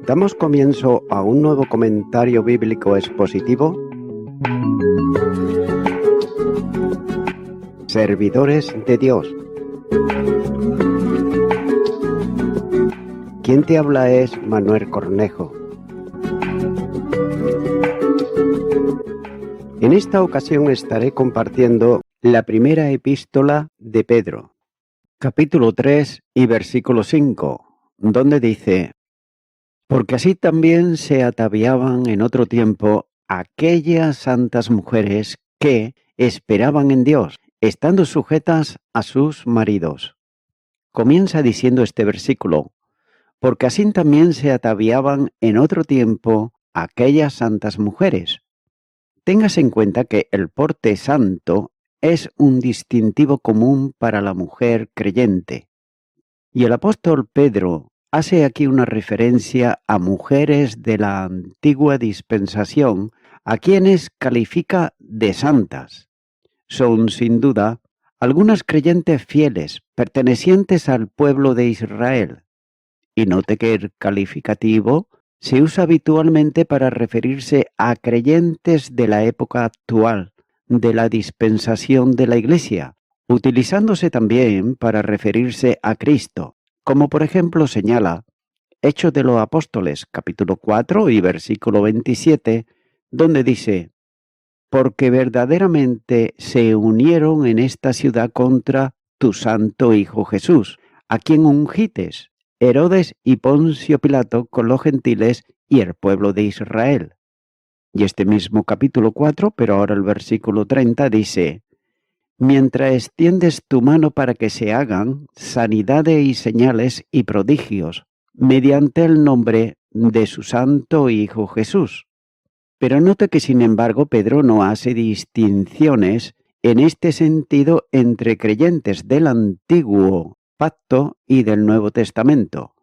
Damos comienzo a un nuevo comentario bíblico expositivo. Servidores de Dios. Quien te habla es Manuel Cornejo. En esta ocasión estaré compartiendo la primera epístola de Pedro, capítulo 3 y versículo 5, donde dice: porque así también se ataviaban en otro tiempo aquellas santas mujeres que esperaban en Dios, estando sujetas a sus maridos. Comienza diciendo este versículo: porque así también se ataviaban en otro tiempo aquellas santas mujeres. Téngase en cuenta que el porte santo es un distintivo común para la mujer creyente. Y el apóstol Pedro hace aquí una referencia a mujeres de la antigua dispensación, a quienes califica de santas. Son, sin duda, algunas creyentes fieles, pertenecientes al pueblo de Israel. Y note que el calificativo se usa habitualmente para referirse a creyentes de la época actual, de la dispensación de la Iglesia, utilizándose también para referirse a Cristo, como por ejemplo señala Hechos de los Apóstoles, capítulo 4 y versículo 27, donde dice: porque verdaderamente se unieron en esta ciudad contra tu santo Hijo Jesús, a quien ungites, Herodes y Poncio Pilato, con los gentiles y el pueblo de Israel. Y este mismo capítulo 4, pero ahora el versículo 30 dice: mientras extiendes tu mano para que se hagan sanidades y señales y prodigios, mediante el nombre de su santo Hijo Jesús. Pero note que, sin embargo, Pedro no hace distinciones en este sentido entre creyentes del Antiguo Pacto y del Nuevo Testamento.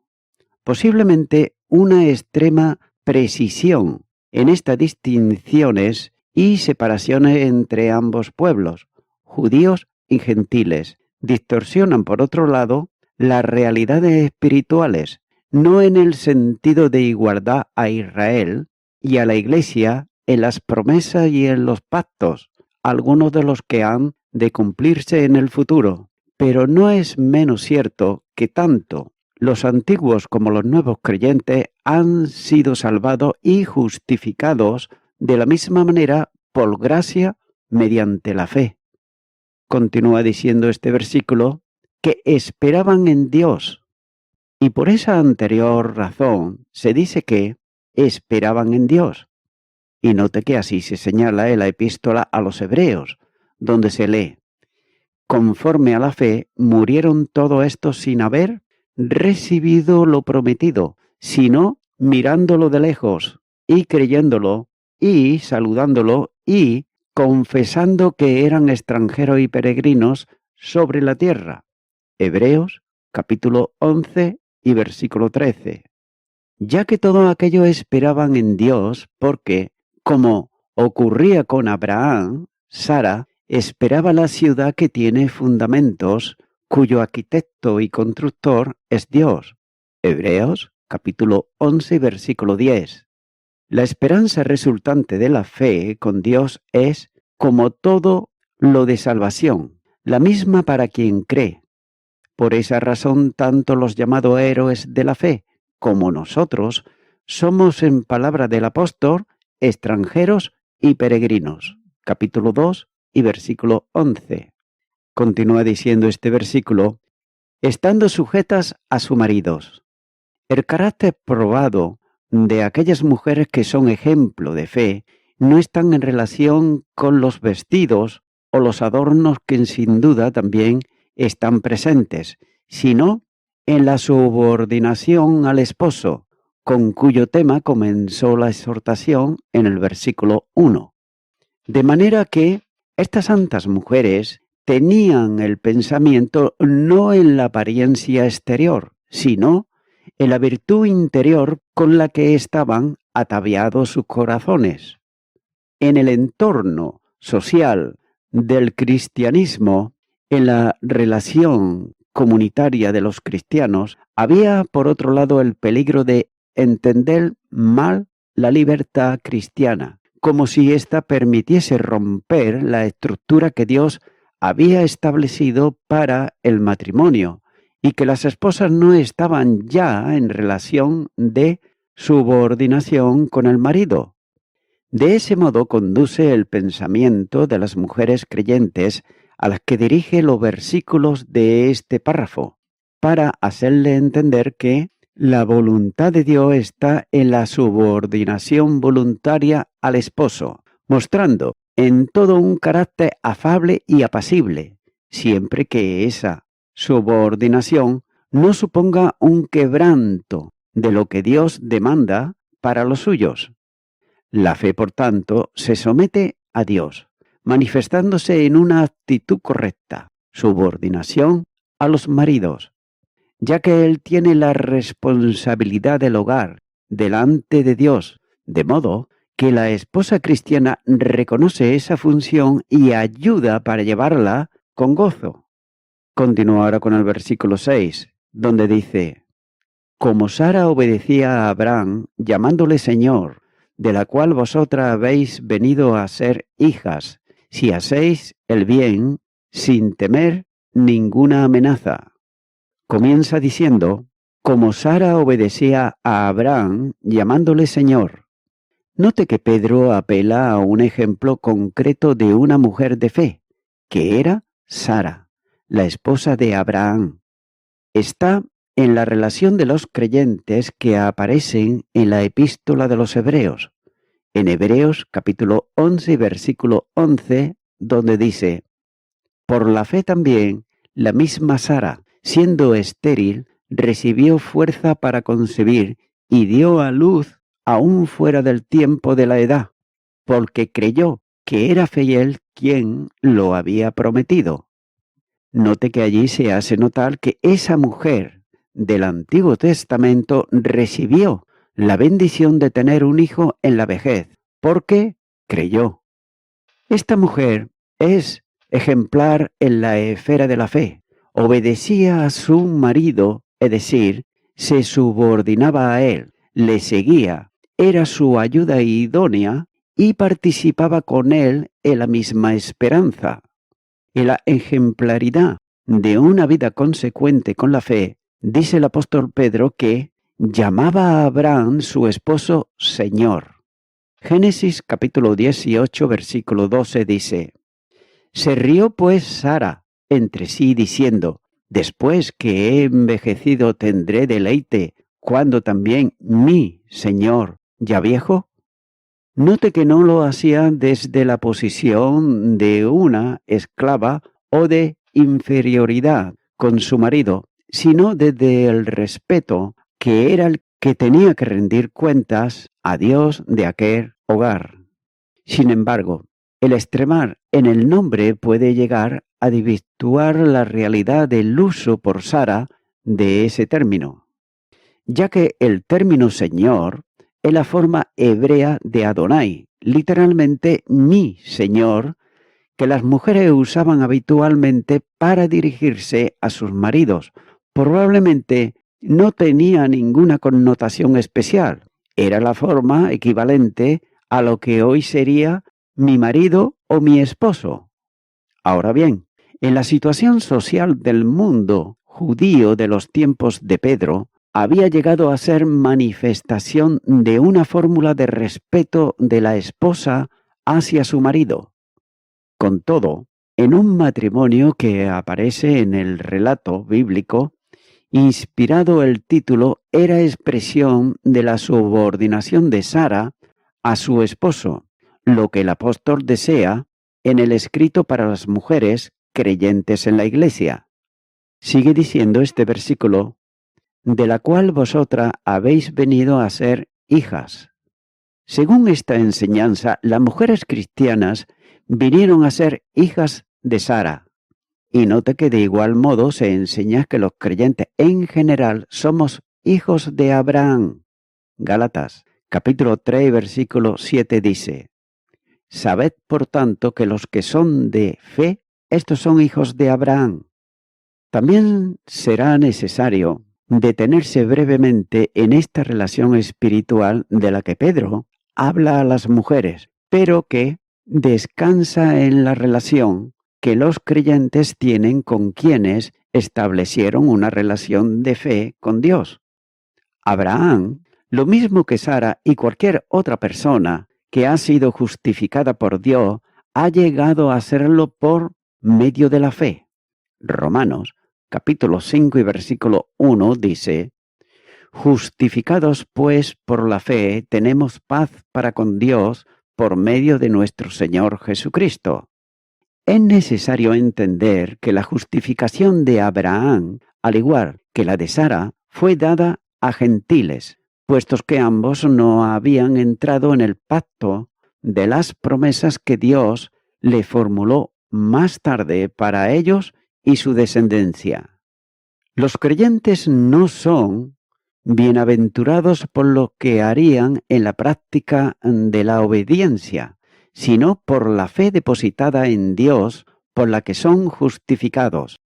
Posiblemente una extrema precisión en estas distinciones y separaciones entre ambos pueblos, judíos y gentiles, distorsionan, por otro lado, las realidades espirituales, no en el sentido de igualdad a Israel y a la Iglesia en las promesas y en los pactos, algunos de los que han de cumplirse en el futuro. Pero no es menos cierto que tanto los antiguos como los nuevos creyentes han sido salvados y justificados de la misma manera por gracia mediante la fe. Continúa diciendo este versículo que esperaban en Dios. Y por esa anterior razón se dice que esperaban en Dios. Y note que así se señala en la epístola a los Hebreos, donde se lee: conforme a la fe murieron todos estos sin haber recibido lo prometido, sino mirándolo de lejos y creyéndolo y saludándolo y confesando que eran extranjeros y peregrinos sobre la tierra. Hebreos capítulo 11 y versículo 13. Ya que todo aquello esperaban en Dios, porque, como ocurría con Abraham, Sara esperaba la ciudad que tiene fundamentos, cuyo arquitecto y constructor es Dios. Hebreos capítulo 11 versículo 10. La esperanza resultante de la fe con Dios es, como todo lo de salvación, la misma para quien cree. Por esa razón, tanto los llamados héroes de la fe como nosotros somos, en palabra del apóstol, extranjeros y peregrinos. Capítulo 2 y versículo 11. Continúa diciendo este versículo: estando sujetas a sus maridos. El carácter probado de aquellas mujeres que son ejemplo de fe no están en relación con los vestidos o los adornos que sin duda también están presentes, sino en la subordinación al esposo, con cuyo tema comenzó la exhortación en el versículo 1. De manera que estas santas mujeres tenían el pensamiento no en la apariencia exterior, sino en la virtud interior con la que estaban ataviados sus corazones. En el entorno social del cristianismo, en la relación comunitaria de los cristianos, había por otro lado el peligro de entender mal la libertad cristiana, como si ésta permitiese romper la estructura que Dios había establecido para el matrimonio y que las esposas no estaban ya en relación de subordinación con el marido. De ese modo conduce el pensamiento de las mujeres creyentes a las que dirige los versículos de este párrafo, para hacerle entender que la voluntad de Dios está en la subordinación voluntaria al esposo, mostrando en todo un carácter afable y apacible, siempre que esa subordinación no suponga un quebranto de lo que Dios demanda para los suyos. La fe, por tanto, se somete a Dios, manifestándose en una actitud correcta, subordinación a los maridos, ya que Él tiene la responsabilidad del hogar delante de Dios, de modo que la esposa cristiana reconoce esa función y ayuda para llevarla con gozo. Continúa ahora con el versículo 6, donde dice: como Sara obedecía a Abraham, llamándole Señor, de la cual vosotras habéis venido a ser hijas, si hacéis el bien, sin temer ninguna amenaza. Comienza diciendo, como Sara obedecía a Abraham, llamándole Señor. Note que Pedro apela a un ejemplo concreto de una mujer de fe, que era Sara, la esposa de Abraham. Está en la relación de los creyentes que aparecen en la epístola de los Hebreos, en Hebreos capítulo 11, versículo 11, donde dice: por la fe también, la misma Sara, siendo estéril, recibió fuerza para concebir y dio a luz aún fuera del tiempo de la edad, porque creyó que era fiel quien lo había prometido. Note que allí se hace notar que esa mujer del Antiguo Testamento recibió la bendición de tener un hijo en la vejez, porque creyó. Esta mujer es ejemplar en la esfera de la fe. Obedecía a su marido, es decir, se subordinaba a él, le seguía, era su ayuda idónea y participaba con él en la misma esperanza. Y la ejemplaridad de una vida consecuente con la fe, dice el apóstol Pedro que llamaba a Abraham su esposo Señor. Génesis capítulo 18 versículo 12 dice: se rió pues Sara entre sí diciendo: después que he envejecido tendré deleite, cuando también mi Señor ya viejo. Note que no lo hacía desde la posición de una esclava o de inferioridad con su marido, sino desde el respeto que era el que tenía que rendir cuentas a Dios de aquel hogar. Sin embargo, el extremar en el nombre puede llegar a desvirtuar la realidad del uso por Sara de ese término, ya que el término Señor es la forma hebrea de Adonai, literalmente mi Señor, que las mujeres usaban habitualmente para dirigirse a sus maridos. Probablemente no tenía ninguna connotación especial. Era la forma equivalente a lo que hoy sería mi marido o mi esposo. Ahora bien, en la situación social del mundo judío de los tiempos de Pedro, había llegado a ser manifestación de una fórmula de respeto de la esposa hacia su marido. Con todo, en un matrimonio que aparece en el relato bíblico, inspirado el título era expresión de la subordinación de Sara a su esposo, lo que el apóstol desea en el escrito para las mujeres creyentes en la iglesia. Sigue diciendo este versículo: de la cual vosotras habéis venido a ser hijas. Según esta enseñanza, las mujeres cristianas vinieron a ser hijas de Sara. Y note que de igual modo se enseña que los creyentes en general somos hijos de Abraham. Gálatas, capítulo 3, versículo 7 dice: sabed por tanto que los que son de fe, estos son hijos de Abraham. También será necesario detenerse brevemente en esta relación espiritual de la que Pedro habla a las mujeres, pero que descansa en la relación que los creyentes tienen con quienes establecieron una relación de fe con Dios. Abraham, lo mismo que Sara y cualquier otra persona que ha sido justificada por Dios, ha llegado a serlo por medio de la fe. Romanos, capítulo 5 y versículo 1 dice: Justificados pues por la fe, tenemos paz para con Dios por medio de nuestro Señor Jesucristo. Es necesario entender que la justificación de Abraham, al igual que la de Sara, fue dada a gentiles, puestos que ambos no habían entrado en el pacto de las promesas que Dios le formuló más tarde para ellos y su descendencia. Los creyentes no son bienaventurados por lo que harían en la práctica de la obediencia, sino por la fe depositada en Dios, por la que son justificados.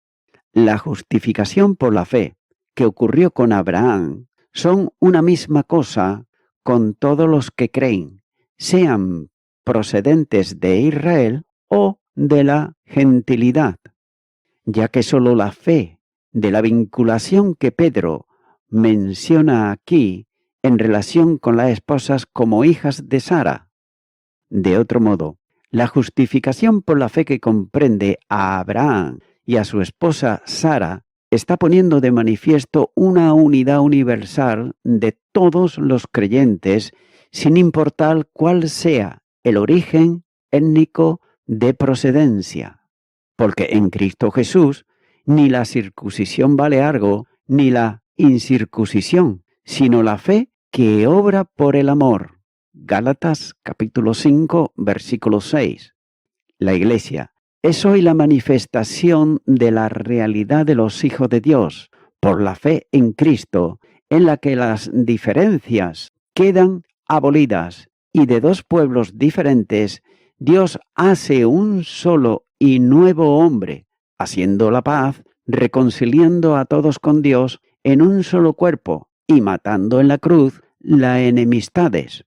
La justificación por la fe, que ocurrió con Abraham, son una misma cosa con todos los que creen, sean procedentes de Israel o de la gentilidad, ya que sólo la fe de la vinculación que Pedro menciona aquí en relación con las esposas como hijas de Sara. De otro modo, la justificación por la fe que comprende a Abraham y a su esposa Sara está poniendo de manifiesto una unidad universal de todos los creyentes, sin importar cuál sea el origen étnico de procedencia. Porque en Cristo Jesús ni la circuncisión vale algo, ni la incircuncisión, sino la fe que obra por el amor. Gálatas capítulo 5, versículo 6. La Iglesia es hoy la manifestación de la realidad de los hijos de Dios, por la fe en Cristo, en la que las diferencias quedan abolidas y de dos pueblos diferentes, Dios hace un solo y nuevo hombre, haciendo la paz, reconciliando a todos con Dios en un solo cuerpo y matando en la cruz las enemistades.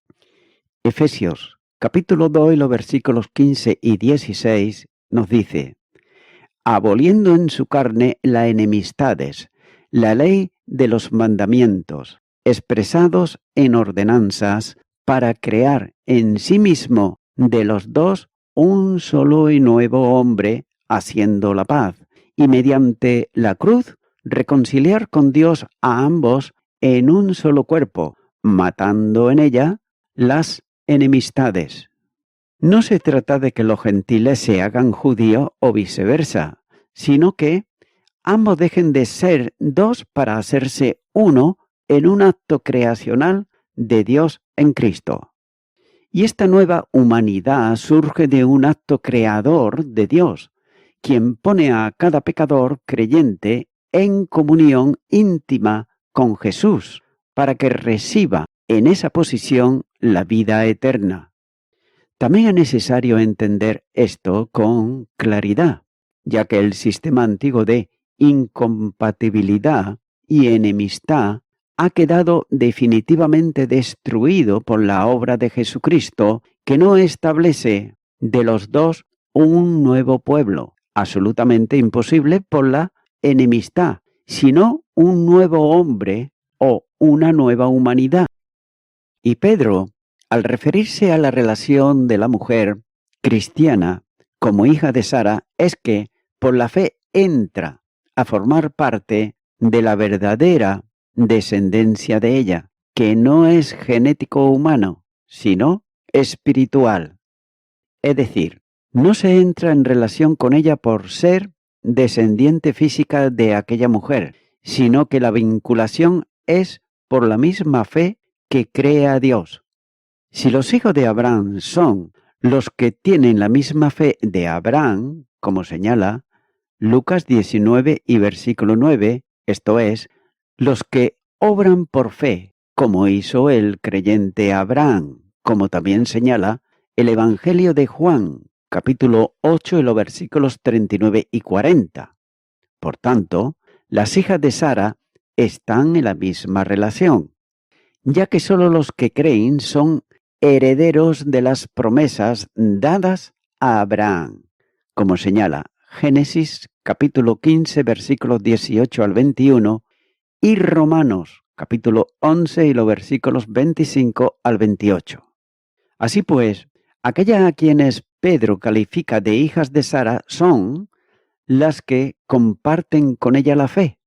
Efesios capítulo 2 y los versículos 15 y 16 nos dice: aboliendo en su carne las enemistades, la ley de los mandamientos, expresados en ordenanzas, para crear en sí mismo de los dos un solo y nuevo hombre, haciendo la paz, y mediante la cruz reconciliar con Dios a ambos en un solo cuerpo, matando en ella las enemistades. No se trata de que los gentiles se hagan judíos o viceversa, sino que ambos dejen de ser dos para hacerse uno en un acto creacional de Dios en Cristo. Y esta nueva humanidad surge de un acto creador de Dios, quien pone a cada pecador creyente en comunión íntima con Jesús, para que reciba en esa posición la vida eterna. También es necesario entender esto con claridad, ya que el sistema antiguo de incompatibilidad y enemistad ha quedado definitivamente destruido por la obra de Jesucristo, que no establece de los dos un nuevo pueblo, absolutamente imposible por la enemistad, sino un nuevo hombre o una nueva humanidad. Y Pedro, al referirse a la relación de la mujer cristiana como hija de Sara, es que por la fe entra a formar parte de la verdadera descendencia de ella, que no es genético humano, sino espiritual. Es decir, no se entra en relación con ella por ser descendiente física de aquella mujer, sino que la vinculación es por la misma fe que cree a Dios. Si los hijos de Abraham son los que tienen la misma fe de Abraham, como señala Lucas 19 y versículo 9, esto es, los que obran por fe, como hizo el creyente Abraham, como también señala el Evangelio de Juan, capítulo 8 y los versículos 39 y 40. Por tanto, las hijas de Sara están en la misma relación, ya que solo los que creen son herederos de las promesas dadas a Abraham, como señala Génesis capítulo 15, versículos 18 al 21, y Romanos capítulo 11 y los versículos 25 al 28. Así pues, aquellas a quienes Pedro califica de hijas de Sara son las que comparten con ella la fe.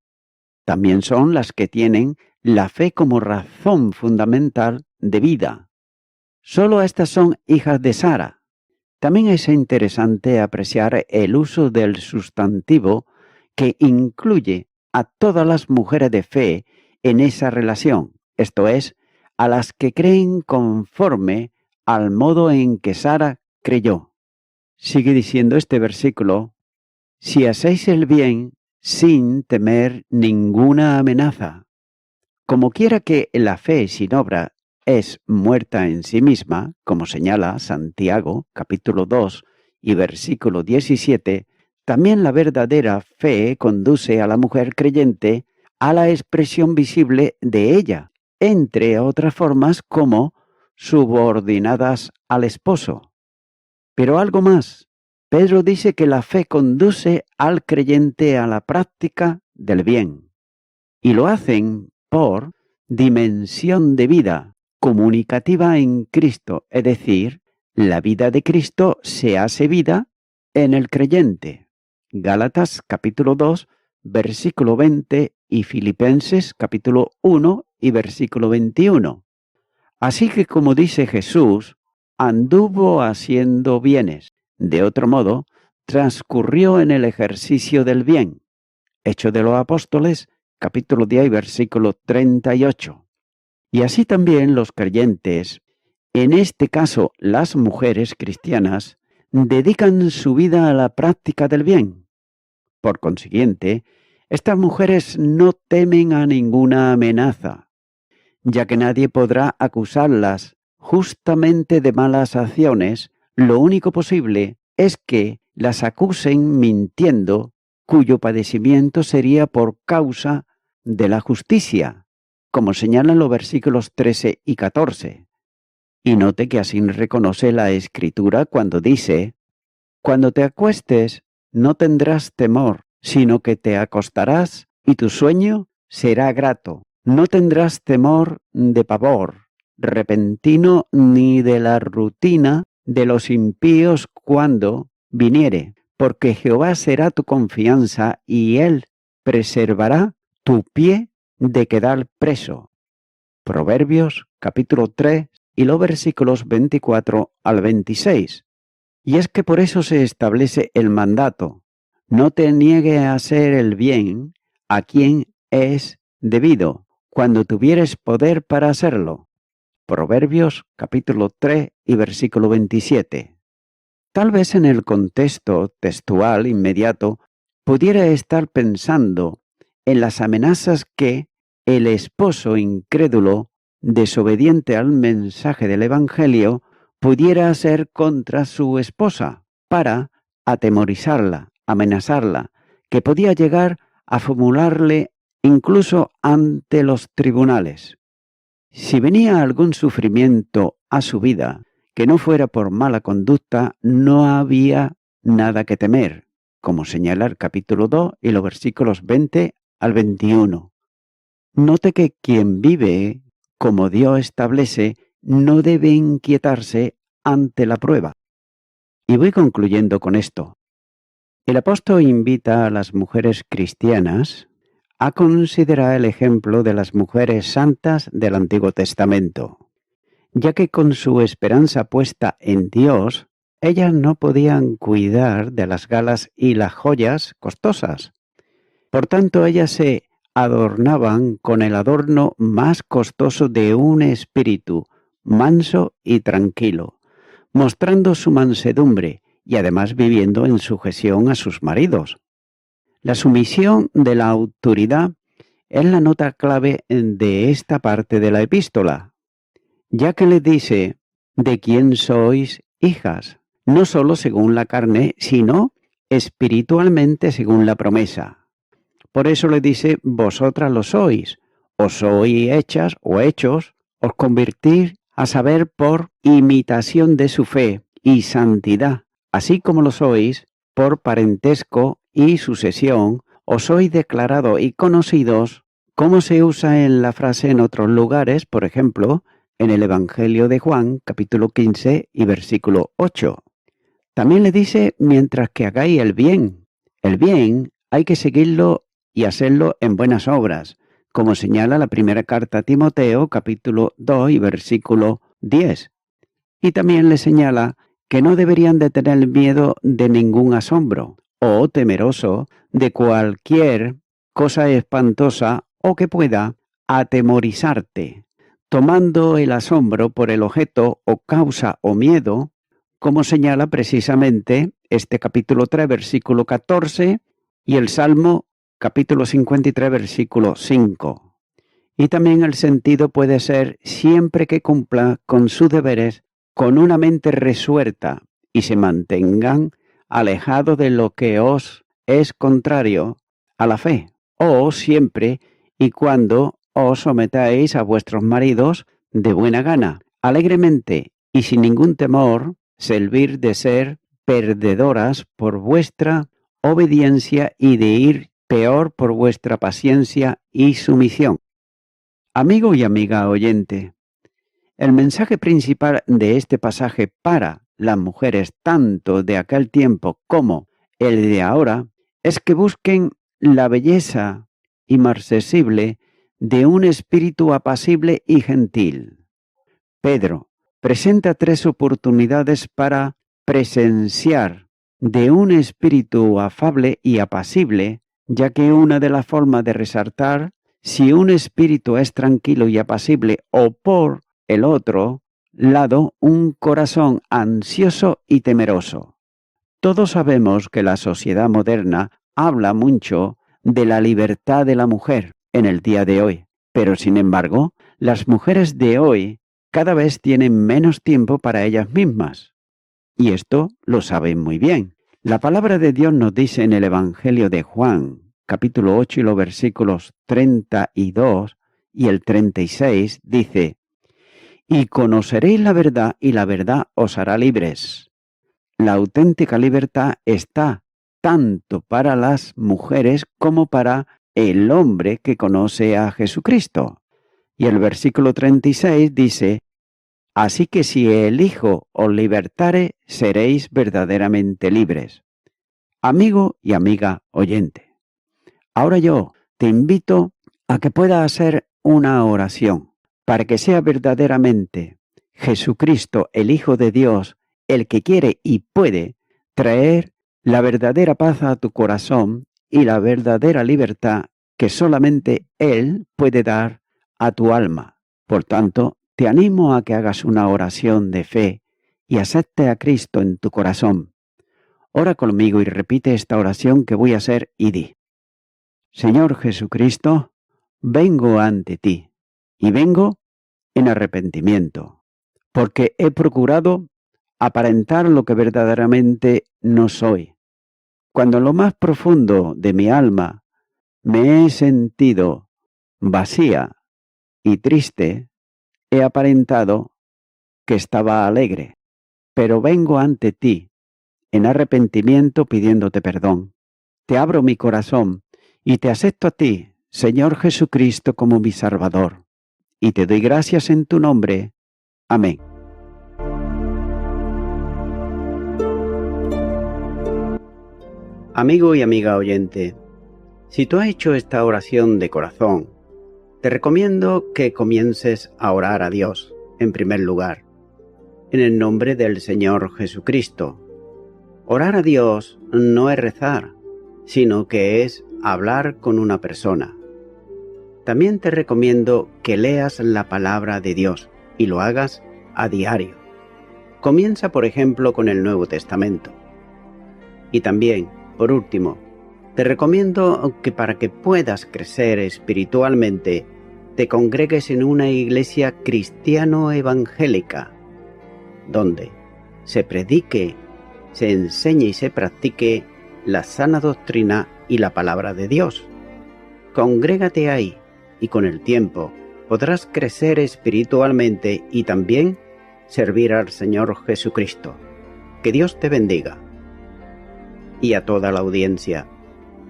También son las que tienen la fe como razón fundamental de vida. Solo estas son hijas de Sara. También es interesante apreciar el uso del sustantivo que incluye a todas las mujeres de fe en esa relación, esto es, a las que creen conforme al modo en que Sara creyó. Sigue diciendo este versículo: si hacéis el bien sin temer ninguna amenaza. Como quiera que la fe sin obra es muerta en sí misma, como señala Santiago, capítulo 2 y versículo 17, también la verdadera fe conduce a la mujer creyente a la expresión visible de ella, entre otras formas como subordinadas al esposo. Pero algo más. Pedro dice que la fe conduce al creyente a la práctica del bien. Y lo hacen por dimensión de vida comunicativa en Cristo, es decir, la vida de Cristo se hace vida en el creyente. Gálatas capítulo 2, versículo 20 y Filipenses capítulo 1 y versículo 21. Así que, como dice Jesús, anduvo haciendo bienes. De otro modo, transcurrió en el ejercicio del bien. Hechos de los Apóstoles, capítulo 10 y versículo 38. Y así también los creyentes, en este caso las mujeres cristianas, dedican su vida a la práctica del bien. Por consiguiente, estas mujeres no temen a ninguna amenaza, ya que nadie podrá acusarlas justamente de malas acciones. Lo único posible es que las acusen mintiendo, cuyo padecimiento sería por causa de la justicia, como señalan los versículos 13 y 14. Y note que así reconoce la Escritura cuando dice: cuando te acuestes no tendrás temor, sino que te acostarás y tu sueño será grato. No tendrás temor de pavor repentino ni de la rutina de los impíos cuando viniere, porque Jehová será tu confianza y Él preservará tu pie de quedar preso. Proverbios capítulo 3 y los versículos 24 al 26. Y es que por eso se establece el mandato: no te niegue a hacer el bien a quien es debido, cuando tuvieres poder para hacerlo. Proverbios capítulo 3 y versículo 27. Tal vez en el contexto textual inmediato pudiera estar pensando en las amenazas que el esposo incrédulo, desobediente al mensaje del Evangelio, pudiera hacer contra su esposa para atemorizarla, amenazarla, que podía llegar a formularle incluso ante los tribunales. Si venía algún sufrimiento a su vida que no fuera por mala conducta, no había nada que temer, como señala el capítulo 2 y los versículos 20 al 21. Note que quien vive como Dios establece no debe inquietarse ante la prueba. Y voy concluyendo con esto. El apóstol invita a las mujeres cristianas a considerar el ejemplo de las mujeres santas del Antiguo Testamento, ya que con su esperanza puesta en Dios, ellas no podían cuidar de las galas y las joyas costosas. Por tanto, ellas se adornaban con el adorno más costoso de un espíritu manso y tranquilo, mostrando su mansedumbre y además viviendo en sujeción a sus maridos. La sumisión de la autoridad es la nota clave de esta parte de la epístola, ya que le dice: ¿de quién sois hijas? No solo según la carne, sino espiritualmente según la promesa. Por eso le dice, vosotras lo sois, os sois hechas o hechos, os convertís a saber por imitación de su fe y santidad, así como lo sois por parentesco y sucesión, os sois declarados y conocidos, como se usa en la frase en otros lugares, por ejemplo, en el Evangelio de Juan, capítulo 15 y versículo 8. También le dice, mientras que hagáis el bien. El bien hay que seguirlo y hacerlo en buenas obras, como señala la primera carta a Timoteo, capítulo 2 y versículo 10. Y también le señala que no deberían de tener miedo de ningún asombro o temeroso de cualquier cosa espantosa o que pueda atemorizarte, tomando el asombro por el objeto o causa o miedo, como señala precisamente este capítulo 3, versículo 14 y el Salmo capítulo 53, versículo 5. Y también el sentido puede ser siempre que cumpla con sus deberes con una mente resuelta y se mantengan alejados de lo que os es contrario a la fe, o siempre y cuando os sometáis a vuestros maridos de buena gana, alegremente y sin ningún temor, servir de ser perdedoras por vuestra obediencia y de ir peor por vuestra paciencia y sumisión. Amigo y amiga oyente, el mensaje principal de este pasaje para las mujeres tanto de aquel tiempo como el de ahora es que busquen la belleza inmarcesible de un espíritu apacible y gentil. Pedro presenta 3 oportunidades para presenciar de un espíritu afable y apacible, ya que una de las formas de resaltar si un espíritu es tranquilo y apacible o por el otro lado un corazón ansioso y temeroso. Todos sabemos que la sociedad moderna habla mucho de la libertad de la mujer en el día de hoy, pero sin embargo, las mujeres de hoy cada vez tienen menos tiempo para ellas mismas. Y esto lo saben muy bien. La palabra de Dios nos dice en el Evangelio de Juan, capítulo 8 y los versículos 32 y el 36, dice, y conoceréis la verdad y la verdad os hará libres. La auténtica libertad está tanto para las mujeres como para el hombre que conoce a Jesucristo. Y el versículo 36 dice, así que si el Hijo os libertare, seréis verdaderamente libres. Amigo y amiga oyente, ahora yo te invito a que puedas hacer una oración para que sea verdaderamente Jesucristo, el Hijo de Dios, el que quiere y puede traer la verdadera paz a tu corazón y la verdadera libertad que solamente Él puede dar a tu alma. Por tanto, te animo a que hagas una oración de fe y acepte a Cristo en tu corazón. Ora conmigo y repite esta oración que voy a hacer y di. Señor Jesucristo, vengo ante ti y vengo en arrepentimiento, porque he procurado aparentar lo que verdaderamente no soy. Cuando en lo más profundo de mi alma me he sentido vacía y triste, he aparentado que estaba alegre, pero vengo ante ti en arrepentimiento pidiéndote perdón. Te abro mi corazón y te acepto a ti, Señor Jesucristo, como mi Salvador, y te doy gracias en tu nombre. Amén. Amigo y amiga oyente, si tú has hecho esta oración de corazón, te recomiendo que comiences a orar a Dios, en primer lugar, en el nombre del Señor Jesucristo. Orar a Dios no es rezar, sino que es hablar con una persona. También te recomiendo que leas la palabra de Dios y lo hagas a diario. Comienza, por ejemplo, con el Nuevo Testamento. Y también, por último, te recomiendo que para que puedas crecer espiritualmente, te congregues en una iglesia cristiano-evangélica, donde se predique, se enseñe y se practique la sana doctrina y la palabra de Dios. congrégate ahí y con el tiempo podrás crecer espiritualmente y también servir al Señor Jesucristo. Que Dios te bendiga. Y a toda la audiencia,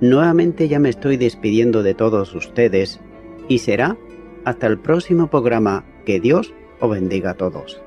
nuevamente ya me estoy despidiendo de todos ustedes y será hasta el próximo programa. Que Dios os bendiga a todos.